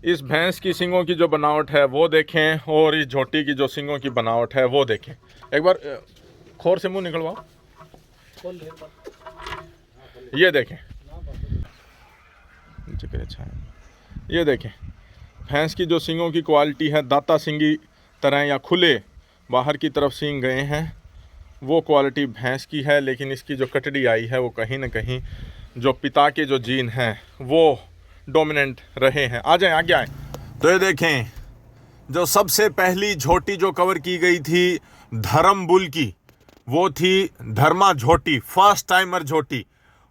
इस भैंस की सींगों की जो बनावट है वो देखें, और इस झोटी की जो सींगों की बनावट है वो देखें। एक बार खोर से मुंह निकलवाओ, ये देखें, अच्छा है, ये देखें भैंस की जो सींगों की क्वालिटी है, दाता सिंगी तरह या खुले बाहर की तरफ सींग गए हैं, वो क्वालिटी भैंस की है। लेकिन इसकी जो कटड़ी आई है वो कहीं ना कहीं जो पिता के जो जीन हैं वो डोमिनेंट रहे हैं। आ जाएं, आगे आएँ। तो ये देखें, जो सबसे पहली झोटी जो कवर की गई थी धर्म बुल की, वो थी धर्मा झोटी, फर्स्ट टाइमर झोटी।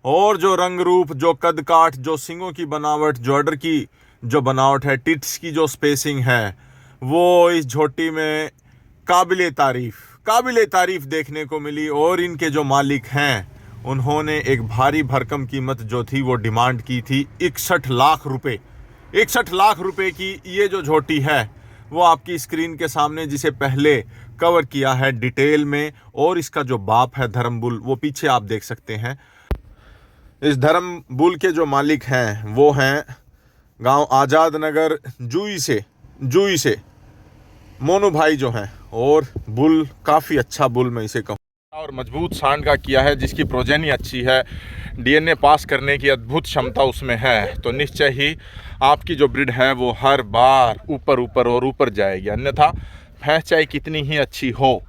और जो रंग रूप, जो कद काठ, जो सींगों की बनावट, जो ऑर्डर की जो बनावट है, टिट्स की जो स्पेसिंग है, वो इस झोटी में काबिले तारीफ देखने को मिली। और इनके जो मालिक हैं उन्होंने एक भारी भरकम कीमत जो थी वो डिमांड की थी 61 लाख रुपए। 61 लाख रुपए की ये जो झोटी है वो आपकी स्क्रीन के सामने, जिसे पहले कवर किया है डिटेल में, और इसका जो बाप है धर्म बुल वो पीछे आप देख सकते हैं। इस धर्म बुल के जो मालिक हैं वो हैं गांव आज़ाद नगर जुई से मोनू भाई जो हैं। और बुल काफ़ी अच्छा बुल मैं इसे कहूँ, और मजबूत सांड का किया है, जिसकी प्रोजेनी अच्छी है, डीएनए पास करने की अद्भुत क्षमता उसमें है। तो निश्चय ही आपकी जो ब्रीड है वो हर बार ऊपर जाएगी। अन्यथा भैंस चाहे कितनी ही अच्छी हो,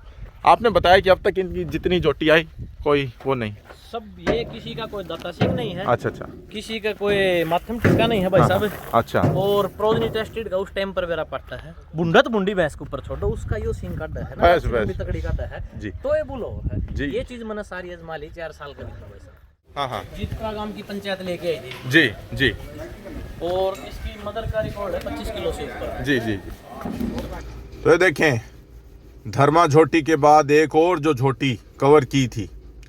आपने बताया कि अब तक इनकी जितनी जोटी आई कोई वो नहीं, सब ये किसी का कोई दाता सिंह नहीं है। अच्छा, किसी का कोई माध्यम टिक्का नहीं है भाई साहब। अच्छा। और प्रोजनी टेस्टेड का उस टाइम पर मेरा पड़ता है। बुंडा तो बुंडी भैंस के ऊपर छोड़ो, उसका यो सिंह काटा है ना, भी तगड़ी काटा है जी। तो ये बुलो है जी। ये चीज मैंने सारी आजमा ली 4 साल का भाई साहब। हाँ, जीतपुरा गांव की पंचायत लेके आई थी। जी। और इसकी मदर का रिकॉर्ड है 25 किलो से ऊपर। जी। तो ये देखें, धर्मा झोटी के बाद एक और जो झोटी कवर की थी,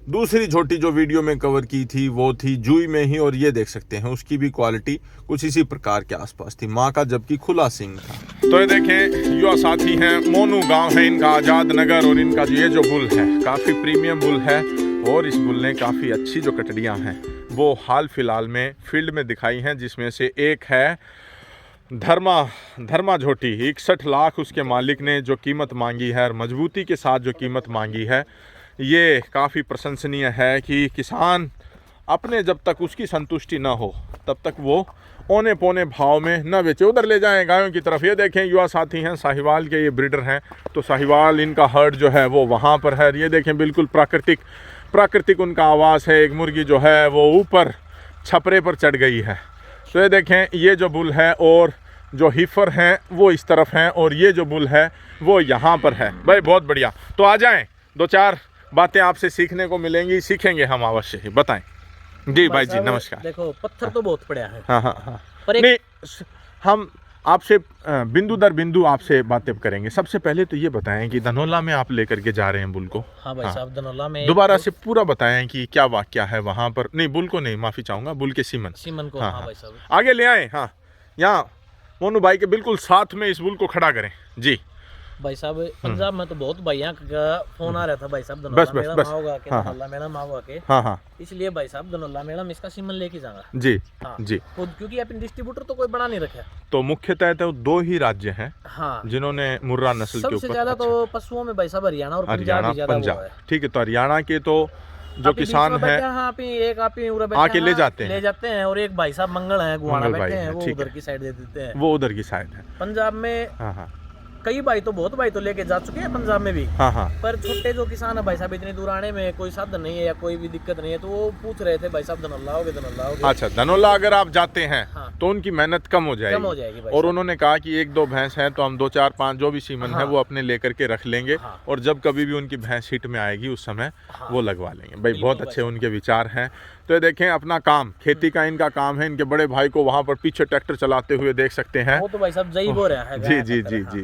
दूसरी झोटी जो वीडियो में कवर की थी वो थी जुई में ही। और ये देख सकते हैं उसकी भी क्वालिटी कुछ इसी प्रकार के आसपास थी, माँ का जबकि खुला सिंग था। तो ये देखें, युवा साथी हैं, मोनू गांव है इनका, आज़ाद नगर। और इनका ये जो बुल है काफ़ी प्रीमियम बुल है, और इस बुल ने काफ़ी अच्छी जो कटड़ियाँ हैं वो हाल फिलहाल में फील्ड में दिखाई हैं, जिसमें से एक है धर्मा झोटी। 61 लाख उसके मालिक ने जो कीमत मांगी है, और मजबूती के साथ जो कीमत मांगी है, ये काफ़ी प्रशंसनीय है कि किसान अपने जब तक उसकी संतुष्टि ना हो तब तक वो औने पौने भाव में न बेचे, उधर ले जाएं गायों की तरफ। ये देखें, युवा साथी हैं, साहिवाल के ये ब्रीडर हैं, तो साहिवाल इनका हर्ड जो है वो वहाँ पर है। ये देखें, बिल्कुल प्राकृतिक उनका आवाज़ है। एक मुर्गी जो है वो ऊपर छपरे पर चढ़ गई है। तो ये देखें, ये जो बुल है और जो हीफर हैं वो इस तरफ हैं, और ये जो बुल है वो यहाँ पर है। भाई बहुत बढ़िया। तो आ जाएं, 2-4 बातें आपसे सीखने को मिलेंगी, सीखेंगे हम अवश्य ही। बताएं जी भाई जी, नमस्कार। देखो, पत्थर तो बहुत पड़ा है। हाँ। पर नहीं, हम आपसे बिंदु दर बिंदु आपसे बातें करेंगे। सबसे पहले तो ये बताएं कि धनोला में आप लेकर के जा रहे हैं बुल को। हाँ भाई साहब, धनोला में दोबारा से पूरा बताएं कि क्या वाकया है वहाँ पर। नहीं, बुल को नहीं, माफ़ी चाहूँगा, बुल के सीमन को। हाँ भाई साहब, आगे ले आए। हाँ, यहाँ मोनू भाई के बिल्कुल साथ में इस बुल को खड़ा करें जी। भाई साहब, पंजाब में तो बहुत भाइयों का फोन आ रहा था भाई साहब, बस धनोला मेला आओगा के। हाँ। इसलिए भाई साहब धनोला मेला में इसका सीमन लेके जाना जी। हाँ। जी, क्योंकि अपन डिस्ट्रीब्यूटर तो कोई बड़ा नहीं रखा। तो मुख्यतः तो 2 ही राज्य हैं हाँ, जिन्होंने मुर्रा नस्ल के ऊपर सबसे ज्यादा तो पशुओं में भाई साहब हरियाणा और पंजाब। ठीक है, तो हरियाणा के तो जो किसान है आके ले जाते हैं, और एक भाई साहब मंगल है, गुवाना बैठे हैं, वो उधर की साइड दे देते हैं। वो उधर की साइड है। पंजाब में कई भाई तो बहुत भाई तो लेके जा चुके हैं पंजाब में भी। हाँ। पर छोटे जो किसान है भाई साहब, इतनी दूर आने में कोई साधन नहीं है या कोई भी दिक्कत नहीं है, तो वो पूछ रहे थे भाई साहब धनोला आओगे। अच्छा, धनोला अगर आप जाते हैं हाँ, तो उनकी मेहनत कम हो जाएगी भाई। और उन्होंने कहा कि 1-2 भैंस हैं तो हम 2-4-5 जो भी सीमन है वो अपने लेकर के रख लेंगे, और जब कभी भी उनकी भैंस हिट में आएगी उस समय वो लगवा लेंगे। भाई बहुत अच्छे उनके विचार हैं। तो ये देखें, अपना काम खेती का इनका काम है। इनके बड़े भाई को वहाँ पर पीछे ट्रैक्टर चलाते हुए देख सकते हैं। वो तो भाई साहब जई बो रहा है।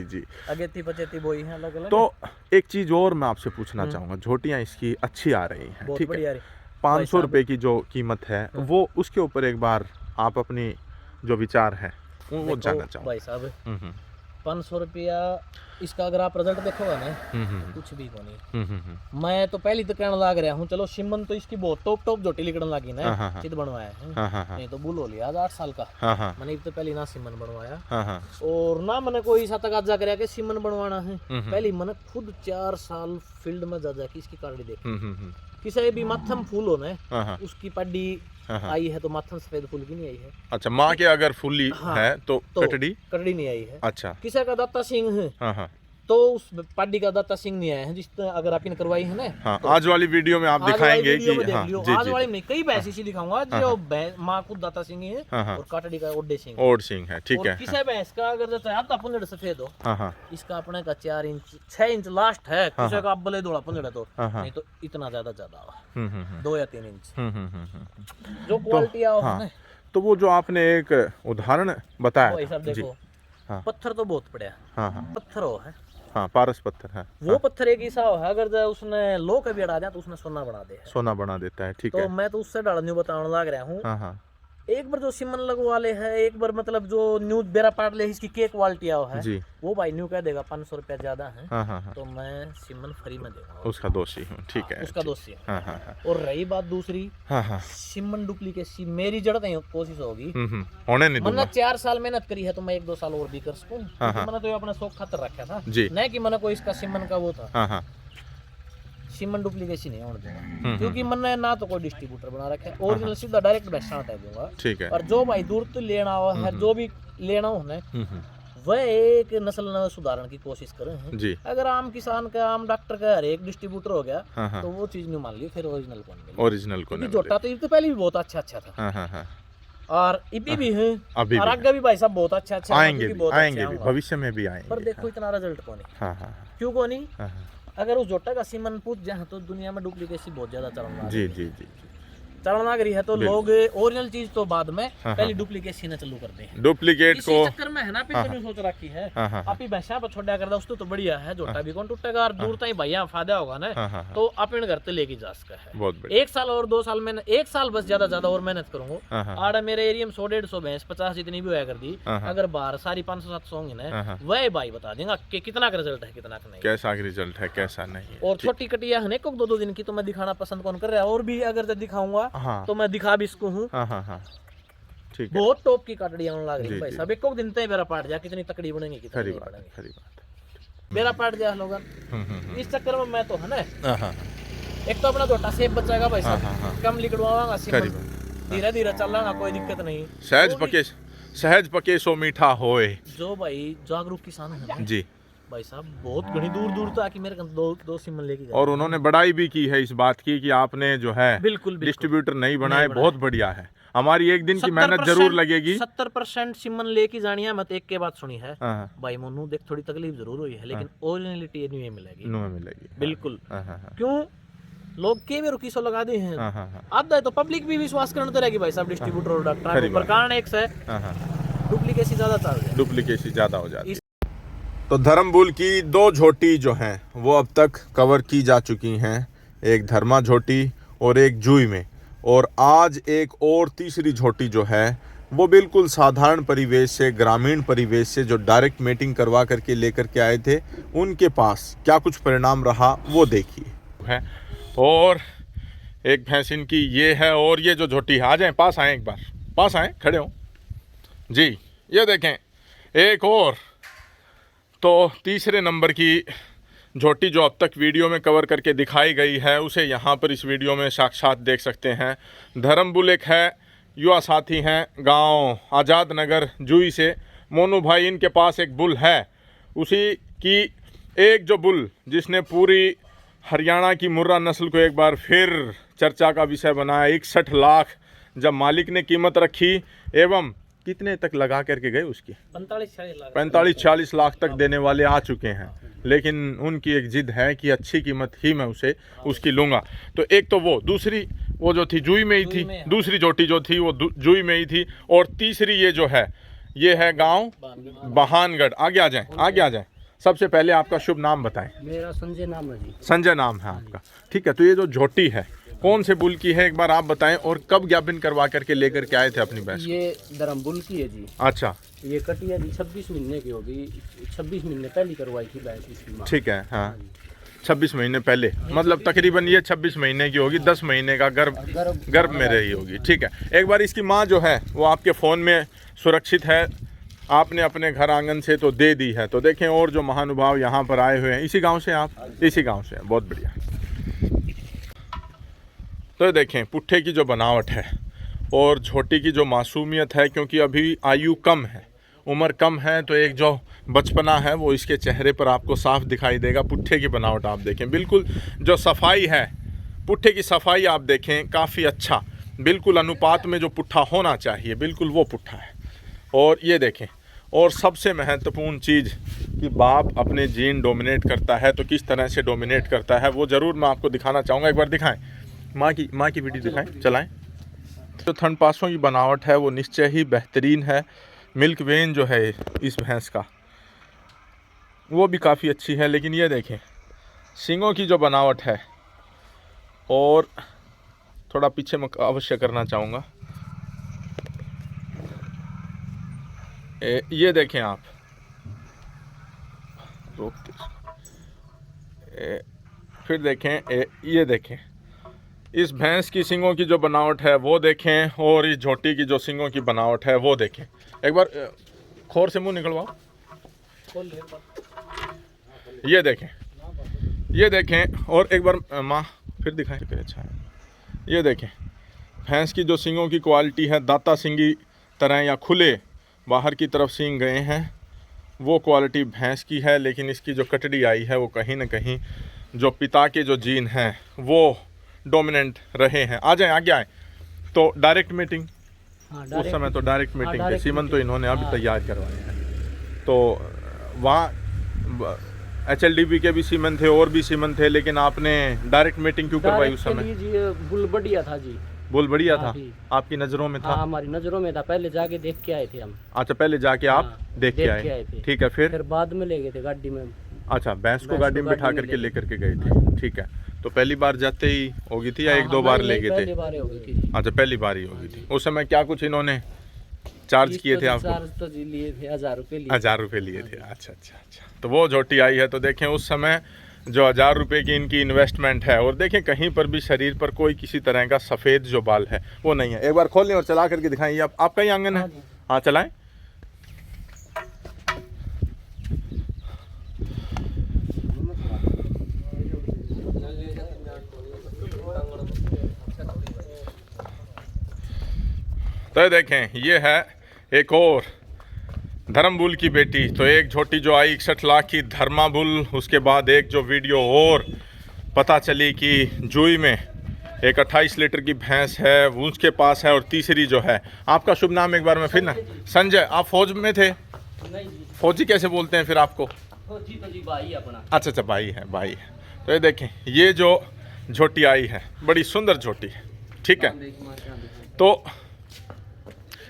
जी। अगेती पचेती बोई है अलग-अलग। तो एक चीज़ और मैं आपसे पूछना चाहूँगा, झोटियाँ इसकी अच्छी आ रही हैं, ठीक है, 500 रुपये की जो कीमत है वो, उसके ऊपर एक बार आप अपनी जो विचार है वो जानना चाहूँगा भाई साहब। 500 रुपया इसका अगर आप रिजल्ट देखोगे ना कुछ भी को नहीं। मैं तो पहले तो कहने लग रहा हूँ चलो सिमन तो इसकी बहुत टॉप जोटी लिखने लगी ना, चित बनवाया है नहीं तो बुल हो लिया 8 साल का। मैंने तो पहले ना सिमन बनवाया और ना मैंने कोई सा तक आजा कराया कि सिमन बनवाना है। पहले मैंने खुद 4 साल फील्ड में जा की इसकी कार्डी देखी। किसी भी माथम फूल हो ना उसकी पड्डी आई है तो माथन सफेद फूल की नहीं आई है। अच्छा, माँ के अगर फूली है तो कटड़ी नहीं आई है। अच्छा, किसी का दाता सिंह है तो उस पार्टी का दाता सिंह नहीं आया है जिस अगर आप इन करवाई है ना। तो आज वाली वीडियो में आप दिखाएंगे कि आज वाली में कई भैंस इसी दिखाऊंगा जो माँ खुद दाता सिंह है और काटड़ी का ओड सिंह है। ठीक है। किसी भैंस का अगर आता पुंजड़ सफेद हो इसका अपने का 4 इंच 6 इंच लास्ट है। किसी का आप भले थोड़ा पुंजड़ तो नहीं तो इतना ज्यादा 2 या 3 इंच जो क्वालिटी आओ है। तो वो जो आपने एक उदाहरण बताया देखो पत्थर तो बहुत पड़ा पत्थर हो है पारस पत्थर है वो पत्थर एक ऐसा है अगर उसने लो कभी अड़ा जाए तो उसने सोना बना देता है। ठीक है। तो मैं तो उससे डालने बताने लग रहा हूँ। एक बार जो सिमन लगवा ले है एक बार मतलब जो न्यू बेरा पाट ले इसकी के क्वालिटी आओ है वो भाई न्यू कह देगा 500 रुपया ज्यादा है तो मैं सिमन फ्री में देगा उसका दोषी हूँ। ठीक है, उसका दोषी है। और रही बात दूसरी सिमन डुप्लीकेसी मेरी जड़ नहीं कोशिश होगी होने नहीं मैंने 4 साल मेहनत करी है तो मैं 1-2 साल और भी कर सकूँ। मैंने तो अपना शौक खातर रखा था नहीं कि मैंने कोई इसका सिमन का वो था। सिमन डुप्लीकेशन नहीं होने दूंगा क्योंकि मैंने ना तो कोई डिस्ट्रीब्यूटर बना रखा है ओरिजिनल सीधा डायरेक्ट बेचना हटा दूंगा। ठीक है। और जो भाई दूर तो लेना हो है जो भी लेना हो ना वह एक नस्ल सुधारण की कोशिश करें जी। अगर आम किसान का आम डॉक्टर का हर एक डिस्ट्रीब्यूटर हो गया तो वो चीज नहीं मान ली फिर ओरिजिनल को जोटा तो पहले भी बहुत अच्छा था और इबी भी है और आगे भी भाई साहब बहुत अच्छा आएंगे भविष्य में भी आएंगे। पर देखो इतना रिजल्ट को नहीं क्यों को नहीं। अगर उस जोटा का सिमन पूछ जाए तो दुनिया में डुप्लीकेसी बहुत ज्यादा चलना रही है तो लोग ओरिजिनल चीज तो बाद में पहले डुप्लीकेसी न चालू करते हैं। डुप्लीकेट को चक्कर में है ना पिछले सोच रखी है आप ही भैंसा पर छोड़ा कर उसको तो बढ़िया है जोटा भी कौन टूटेगा और दूर तक भैया फायदा होगा ना तो आप इन घर से लेके जा सकते है। 1 साल और 2 साल में 1 साल बस ज्यादा और मेहनत करूंगा। आड़ा मेरे एरिया में 100-150 भैंस 50 जितनी भी होया कर दी अगर बाहर सारी 500-700 होंगी ना वह भाई बता देगा कि कितना का रिजल्ट है कितना का नहीं कैसा रिजल्ट है कैसा नहीं। और छोटी कटिया है 1-2 दिन की तो मैं दिखाना पसंद कौन कर रहा है और भी अगर दिखाऊंगा तो मैं दिखा भी इसको हूँ। ठीक है। बहुत टॉप की काटड़ियां लग रही भाई सब एक दिन तय मेरा पाट जा कितनी तकड़ी बनेगी कितनी खरी बात मेरा पाट जा लोगन इस चक्कर में मैं तो है ना एक तो अपना छोटा सेब बचाएगा भाई साहब कम लिखवाऊंगा धीरे धीरे चलना कोई दिक्कत नहीं। सहज पके सो मीठा होए जो भाई जागरूक किसान है जी भाई साहब बहुत घनी दूर तो आके मेरे दो सिमन लेके गए और उन्होंने बड़ाई भी की है इस बात की कि आपने जो है बिल्कुल डिस्ट्रीब्यूटर नहीं बनाए बहुत बढ़िया है। हमारी एक दिन की मेहनत जरूर लगेगी। 70% सिमन लेके जानी है। मैं तो एक के बात सुनी है भाई मोनू देख थोड़ी तकलीफ जरूर हुई है लेकिन ओरिजिनलिटी नहीं मिलेगी बिल्कुल। क्यों लोग के भी रुकी सो लगा दे हैं आधा तो पब्लिक भी विश्वास करने तो रहेगी भाई साहब डिस्ट्रीब्यूटर और डॉक्टर पर कारण एक से डुप्लीकेसी ज्यादा हो जाती है। तो धर्मबुल की 2 झोटी जो हैं वो अब तक कवर की जा चुकी हैं, एक धर्मा झोटी और एक जूई में। और आज एक और तीसरी झोटी जो है वो बिल्कुल साधारण परिवेश से ग्रामीण परिवेश से जो डायरेक्ट मीटिंग करवा करके लेकर के आए थे उनके पास क्या कुछ परिणाम रहा वो देखिए है। और एक भैंस इनकी ये है और ये जो झोटी है आ जाए पास आए एक बार पास आए खड़े हो जी। ये देखें एक और तो तीसरे नंबर की झोटी जो अब तक वीडियो में कवर करके दिखाई गई है उसे यहाँ पर इस वीडियो में साक्षात देख सकते हैं। धर्मबुल एक है युवा साथी हैं गांव आज़ाद नगर जूई से मोनू भाई इनके पास एक बुल है उसी की एक जो बुल जिसने पूरी हरियाणा की मुर्रा नस्ल को एक बार फिर चर्चा का विषय बनाया। 61 लाख जब मालिक ने कीमत रखी एवं कितने तक लगा करके गए उसकी 45-46 लाख तक देने वाले आ चुके हैं लेकिन उनकी एक जिद है कि अच्छी कीमत ही मैं उसकी लूँगा। तो एक तो वो दूसरी वो जो थी जूई में ही थी दूसरी झोटी जो थी वो जूई में ही थी और तीसरी ये जो है ये है गांव बहानगढ़। आगे आ जाएं सबसे पहले आपका शुभ नाम बताएं। मेरा संजय नाम है जी। संजय नाम है आपका ठीक है। तो ये जो झोटी है कौन से बुल की है एक बार आप बताएं और कब ज्ञापन करवा करके लेकर के आए थे अपनी भैंस? ये धर्मबुल की है जी। अच्छा ये कटिया जी 26 महीने की होगी, 26 महीने पहले करवाई थी भैंस इसकी माँ। ठीक है, हाँ 26 महीने पहले, मतलब तकरीबन ये 26 महीने की होगी, 10 महीने का गर्भ में रही होगी। ठीक है, एक बार इसकी माँ जो है वो आपके फ़ोन में सुरक्षित है, आपने अपने घर आंगन से तो दे दी है। तो देखें, और जो महानुभाव यहाँ पर आए हुए हैं, इसी गांव से आप, इसी गांव से हैं, बहुत बढ़िया। तो देखें पुट्ठे की जो बनावट है और झोटी की जो मासूमियत है, क्योंकि अभी आयु कम है, उम्र कम है, तो एक जो बचपना है वो इसके चेहरे पर आपको साफ दिखाई देगा। पुट्ठे की बनावट आप देखें, बिल्कुल जो सफाई है, पुट्ठे की सफाई आप देखें, काफ़ी अच्छा, बिल्कुल अनुपात में जो पुट्ठा होना चाहिए बिल्कुल वो पुट्ठा है। और ये देखें, और सबसे महत्वपूर्ण चीज़ कि बाप अपने जीन डोमिनेट करता है, तो किस तरह से डोमिनेट करता है वो ज़रूर मैं आपको दिखाना चाहूँगा। एक बार दिखाएं, माँ की वीडियो दिखाएं, चलाएं। जो थनपासों की बनावट है वो निश्चय ही बेहतरीन है। मिल्क वेन जो है इस भैंस का वो भी काफ़ी अच्छी है। लेकिन ये देखें सींगों की जो बनावट है, और थोड़ा पीछे मैं अवश्य करना चाहूँगा, ये देखें आप, फिर देखें, ये देखें इस भैंस की सींगों की जो बनावट है वो देखें, और इस झोटी की जो सींगों की बनावट है वो देखें। एक बार खोर से मुंह निकलवाओ, ये देखें, ये देखें, और एक बार माँ फिर दिखाएं। अच्छा है, ये देखें भैंस की जो सींगों की क्वालिटी है, दाता सींगी तरह या खुले बाहर की तरफ सींग गए हैं, वो क्वालिटी भैंस की है। लेकिन इसकी जो कटड़ी आई है वो कहीं ना कहीं जो पिता के जो जीन हैं वो डोमिनेंट रहे हैं। आ जाएं, आगे आए। तो डायरेक्ट मीटिंग, उस समय तो डायरेक्ट मीटिंग थे, सीमन तो इन्होंने अभी तैयार करवाए हैं। तो वहाँ HLDB के भी सीमन थे और भी सीमन थे, लेकिन आपने डायरेक्ट मीटिंग क्यों करवाई उस समय? बुल बढ़िया था जी, बुल बढ़िया था, आपकी नज़रों में था? हमारी नज़रों में था, पहले जाके देख के आए थे हम। अच्छा, पहले जाके आप देख के आए थे, ठीक है। फिर बाद में ले गए थे गाड़ी में। अच्छा, भैंस को गाड़ी में बिठा करके लेकर के गए थे, ठीक है। तो पहली बार जाते ही होगी थी या एक दो बार ले गए थे? पहली बार ही होगी थी। अच्छा, पहली बार ही होगी थी। उस समय क्या कुछ इन्होंने चार्ज किए थे आपको? चार्ज तो लिए थे 1000 रुपये लिए। 1000 रुपये लिए थे, अच्छा अच्छा अच्छा। तो वो झोटी आई है, तो देखें उस समय जो 1000 रुपये की इनकी इन्वेस्टमेंट है, और देखें कहीं पर भी शरीर पर कोई किसी तरह का सफ़ेद जो बाल है वो नहीं है। एक बार खोल लें और चला करके दिखाएं। ये आपका ही आंगन है? हाँ, चलाएं। तो देखें ये है एक और धर्मबुल की बेटी। तो एक झोटी जो आई 61 लाख की धर्माबुल, उसके बाद एक जो वीडियो और पता चली कि जुई में एक 28 लीटर की भैंस है वो उसके पास है, और तीसरी जो है, आपका शुभ नाम एक बार में फिर ना? संजय। आप फौज में थे? नहीं जी। फौजी कैसे बोलते हैं फिर आपको? फौजी तो जी भाई अपना। अच्छा अच्छा, भाई है, भाई है। तो ये देखें ये जो झोटी आई है बड़ी सुंदर झोटी है, ठीक है। तो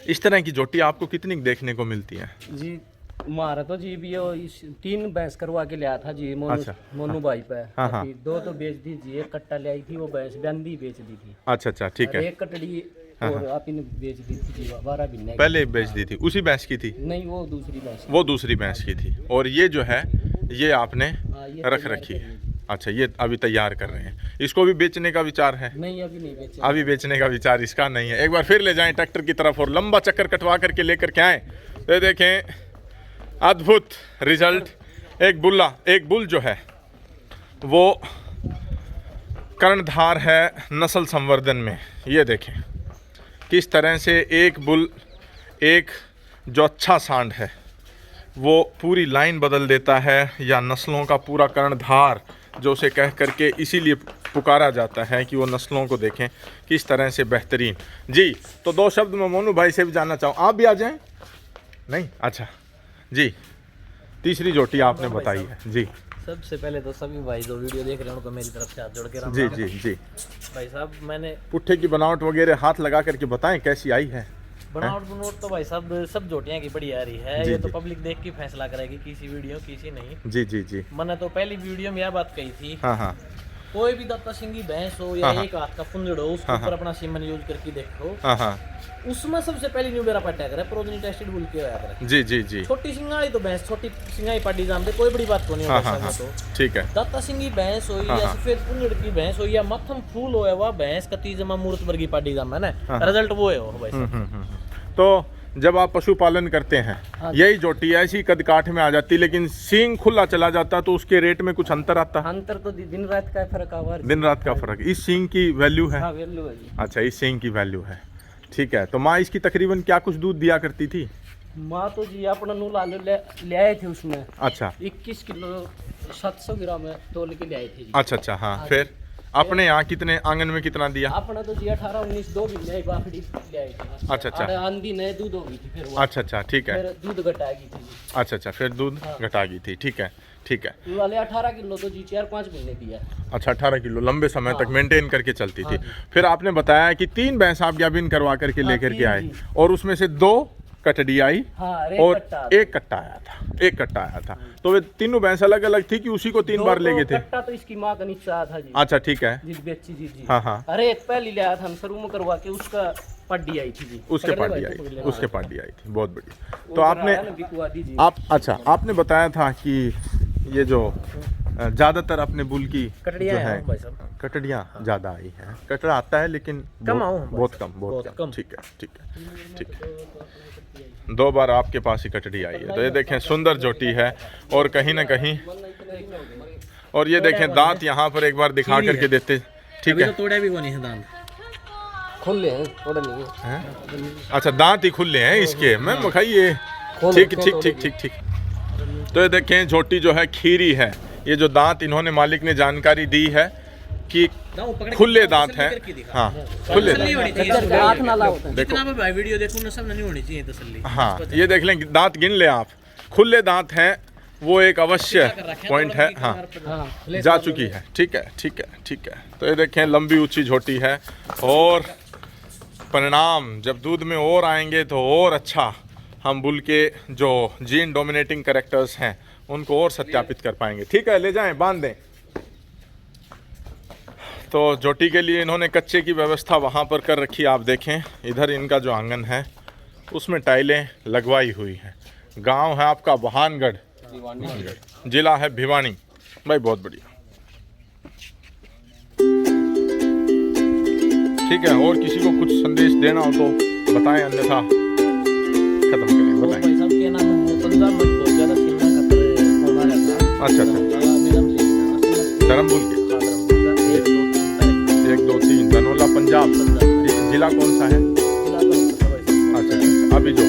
इस तरह की झोटी आपको कितनी देखने को मिलती है जी? हमारा तो जी भी 3 भैंस करवा के लिया था जी, मोनू भाई पे। हाँ। 2 तो बेच दी जी, एक कट्टा ले आई थी वो भैंस बंदी बेच दी थी। अच्छा अच्छा, ठीक है। एक कटड़ी और आप इन्हें बेच दी थी जी, 12 महीने पहले बेच दी थी। उसी भैंस की थी? नहीं, वो दूसरी भैंस। वो दूसरी भैंस की थी। और ये जो है ये आपने रख रखी है? अच्छा, ये अभी तैयार कर रहे हैं। इसको भी बेचने का विचार है? नहीं, अभी नहीं बेचे। अभी बेचने का विचार इसका नहीं है। एक बार फिर ले जाएं ट्रैक्टर की तरफ और लंबा चक्कर कटवा करके लेकर के आए। तो देखें अद्भुत रिजल्ट। एक बुल जो है वो कर्णधार है नस्ल संवर्धन में। ये देखें किस तरह से एक बुल, एक जो अच्छा सांड है वो पूरी लाइन बदल देता है, या नस्लों का पूरा कर्णधार जो उसे कह करके इसीलिए पुकारा जाता है कि वो नस्लों को देखें किस तरह से बेहतरीन। जी, तो 2 शब्द मैं मोनू भाई से भी जानना चाहूँ, आप भी आ जाएं? नहीं? अच्छा जी, तीसरी झोटी आपने बताई है जी। सबसे पहले तो सभी भाई जो वीडियो देख रहे हैं उनको मेरी तरफ से हाथ जोड़ के राम जी राम। जी जी। भाई साहब, मैंने पुट्ठे की बनावट वगैरह हाथ लगा करके बताएं कैसी आई है? बनावट तो भाई साहब सब जोटियां की बड़ी आ रही है। जी, ये तो जी। पब्लिक देख के फैसला करेगी, किसी वीडियो किसी नहीं। जी जी जी। मैंने तो पहली वीडियो में यह बात कही थी हाँ हाँ कोई भी दाता सिंगी भैंस हो या एक हाथ का फुंदड़ हो, उसके ऊपर अपना सीमन यूज करके देखो, उसमें सबसे पहले न्यू बेरा पट्टा करे प्रोजनी टेस्टेड बुल के होया करे। जी जी जी। छोटी सिंगाड़ी तो भैंस छोटी सिंगाई पाडी जानते, कोई बड़ी बात तो नहीं होता। तो ठीक है। दाता सिंगी भैंस हो या सफेद फुंदड़ की भैंस हो या मथम फूल होया हुआ भैंस कती जमा मूर्त वर्गी पाडी जाम है ना, रिजल्ट वो है हो भाई। तो जब आप पशुपालन करते हैं, यही जोटी ऐसी कद काठ में आ जाती, लेकिन सींग खुला चला जाता तो उसके रेट में कुछ अंतर आता? अंतर तो दिन रात का फर्क आ, दिन रात का फर्क। इस सींग की वैल्यू है? हाँ, वैल्यू है जी। अच्छा, इस सींग की वैल्यू है। ठीक है। तो माँ इसकी तकरीबन क्या कुछ दूध दिया करती थी? माँ तो जी अपना नूल आलू ले आए थे उसमें। अच्छा। 21 किलो 700 ग्राम है तोल के ले आए थे जी। अच्छा अच्छा। हाँ, फिर अपने यहाँ कितने आंगन में कितना दिया? अपना तो जी 18-19 दो भी ले बाखड़ी ले आए थे। अच्छा अच्छा। आंधी ने दूध हो गई थी फिर वो। अच्छा अच्छा, ठीक है। फिर दूध घटा गई थी जी। अच्छा अच्छा, फिर दूध घटा गई थी। ठीक है ठीक है। वाले 18 किलो तो जी 4-5 महीने दिया। अच्छा, 18 किलो लंबे समय तक मेंटेन करके चलती थी। फिर आपने बताया कि 3 भैंस आप गाभिन करवा करके लेकर के आए, और उसमें से 2 कटड़ी आई और एक कट्टा आया था। एक कट्टा आया था। तो वे तीनों भैंस अलग अलग थी कि उसी को 3 बार ले गए थे? कट्टा तो इसकी माँ का नीचे आया था जी। अच्छा, ठीक है। जी बेची जी। हाँ हाँ। अरे एक पहली ले आया था हम शुरू में करवा के, उसका पड्डी आई थी जी। उसके पार्टी आई थी। बहुत बढ़िया। तो आपने अच्छा, आपने बताया था कि ये जो ज्यादातर अपने बुल की जो है कटड़ियाँ ज्यादा आई हैं। कटड़ा आता है लेकिन बहुत कम। ठीक है ठीक है ठीक है। 2 बार आपके पास ही कटड़ी आई है। तो ये देखें, सुंदर जोटी है, और कहीं ना कहीं, और ये देखें दांत यहाँ पर एक बार दिखा करके देते। ठीक है। तोड़ा भी नहीं है दांत, खुले हैं, थोड़े नहीं है। अच्छा, दांत ही खुले हैं इसके। मैं बखाइए। ठीक ठीक ठीक ठीक ठीक। तो ये देखें, झोटी जो है खीरी है। ये जो दांत इन्होंने मालिक ने जानकारी दी है कि खुले दांत हैं। हाँ, खुले दांत। देखो वीडियो देखो ना, सब नहीं होनी चाहिए तसल्ली। हाँ, ये देख लें, दांत गिन ले आप, खुले दांत हैं, वो एक अवश्य पॉइंट है। हाँ, जा चुकी है। ठीक है ठीक है ठीक है। तो ये देखें, लंबी ऊंची झोटी है, और परिणाम जब दूध में और आएंगे तो और अच्छा हम बुल के जो जीन डोमिनेटिंग कैरेक्टर्स हैं उनको और सत्यापित कर पाएंगे। ठीक है, ले जाएं, बांध दें। तो जोटी के लिए इन्होंने कच्चे की व्यवस्था वहाँ पर कर रखी। आप देखें, इधर इनका जो आंगन है उसमें टाइलें लगवाई हुई हैं। गांव है आपका बहानगढ़, जिला है भिवानी। भाई बहुत बढ़िया। ठीक है। और किसी को कुछ संदेश देना हो तो बताएं, अन्यथा खत्म करें। बताएं। अच्छा अच्छा। धर्मपुर के 1 2 3 धनोला पंजाब। जिला कौन सा है? अच्छा अच्छा। अभी जो